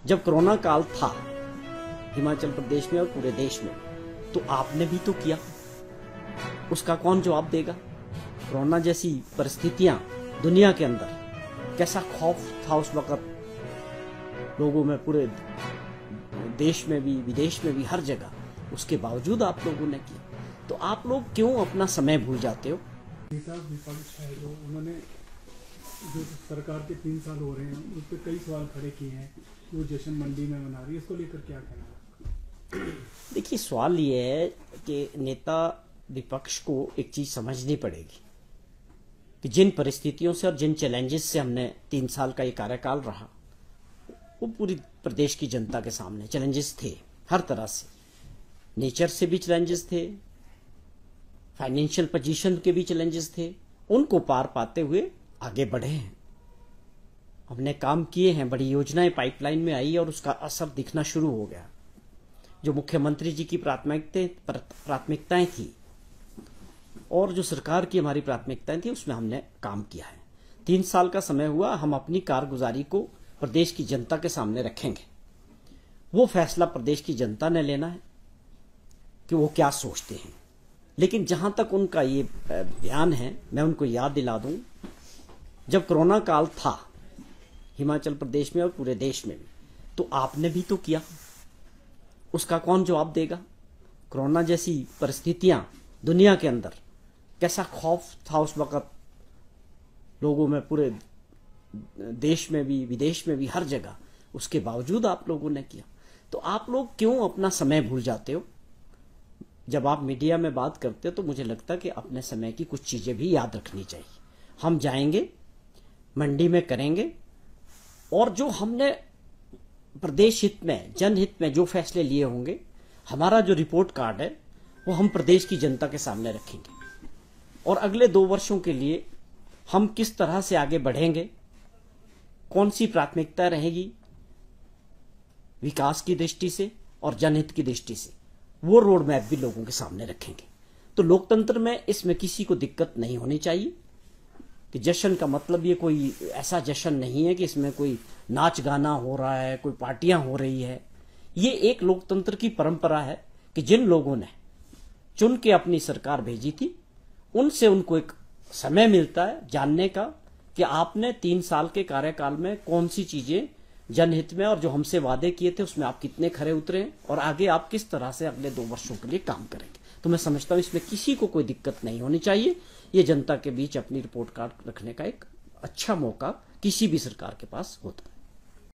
जब कोरोना काल था हिमाचल प्रदेश में और पूरे देश में, तो आपने भी तो किया, उसका कौन जवाब देगा? कोरोना जैसी परिस्थितियां दुनिया के अंदर, कैसा खौफ था उस वक्त लोगों में, पूरे देश में भी विदेश में भी हर जगह, उसके बावजूद आप लोगों ने किया। तो आप लोग क्यों अपना समय भूल जाते हो? नेता विपक्ष है जो उन्होंने जो सरकार के 3 साल हो रहे हैं उस पर कई सवाल खड़े किए हैं, वो जश्न मंडी में मना रही है, इसको लेकर क्या कहना है? देखिए, सवाल ये है कि नेता विपक्ष को एक चीज समझनी पड़ेगी कि जिन परिस्थितियों से और जिन चैलेंजेस से हमने 3 साल का ये कार्यकाल रहा, वो पूरी प्रदेश की जनता के सामने चैलेंजेस थे। हर तरह से, नेचर से भी चैलेंजेस थे, फाइनेंशियल पोजीशन के भी चैलेंजेस थे। उनको पार पाते हुए आगे बढ़े हैं, हमने काम किए हैं, बड़ी योजनाएं पाइपलाइन में आई और उसका असर दिखना शुरू हो गया। जो मुख्यमंत्री जी की प्राथमिकताएं थी और जो सरकार की हमारी प्राथमिकताएं थी, उसमें हमने काम किया है। 3 साल का समय हुआ, हम अपनी कारगुजारी को प्रदेश की जनता के सामने रखेंगे। वो फैसला प्रदेश की जनता ने लेना है कि वो क्या सोचते हैं। लेकिन जहां तक उनका ये बयान है, मैं उनको याद दिला दूं, जब कोरोना काल था हिमाचल प्रदेश में और पूरे देश में भी, तो आपने भी तो किया, उसका कौन जवाब देगा? कोरोना जैसी परिस्थितियां दुनिया के अंदर, कैसा खौफ था उस वक्त लोगों में, पूरे देश में भी विदेश में भी हर जगह, उसके बावजूद आप लोगों ने किया। तो आप लोग क्यों अपना समय भूल जाते हो? जब आप मीडिया में बात करते हो तो मुझे लगता है कि अपने समय की कुछ चीजें भी याद रखनी चाहिए। हम जाएंगे, मंडी में करेंगे, और जो हमने प्रदेश हित में, जनहित में जो फैसले लिए होंगे, हमारा जो रिपोर्ट कार्ड है, वो हम प्रदेश की जनता के सामने रखेंगे। और अगले 2 वर्षों के लिए हम किस तरह से आगे बढ़ेंगे, कौन सी प्राथमिकता रहेगी विकास की दृष्टि से और जनहित की दृष्टि से, वो रोड मैप भी लोगों के सामने रखेंगे। तो लोकतंत्र में इसमें किसी को दिक्कत नहीं होनी चाहिए कि जश्न का मतलब ये कोई ऐसा जश्न नहीं है कि इसमें कोई नाच गाना हो रहा है, कोई पार्टियां हो रही है। ये एक लोकतंत्र की परंपरा है कि जिन लोगों ने चुन के अपनी सरकार भेजी थी, उनसे उनको एक समय मिलता है जानने का कि आपने 3 साल के कार्यकाल में कौन सी चीजें जनहित में और जो हमसे वादे किए थे उसमें आप कितने खरे उतरे हैं, और आगे आप किस तरह से अगले 2 वर्षों के लिए काम करेंगे। तो मैं समझता हूं इसमें किसी को कोई दिक्कत नहीं होनी चाहिए। ये जनता के बीच अपनी रिपोर्ट कार्ड रखने का एक अच्छा मौका किसी भी सरकार के पास होता है।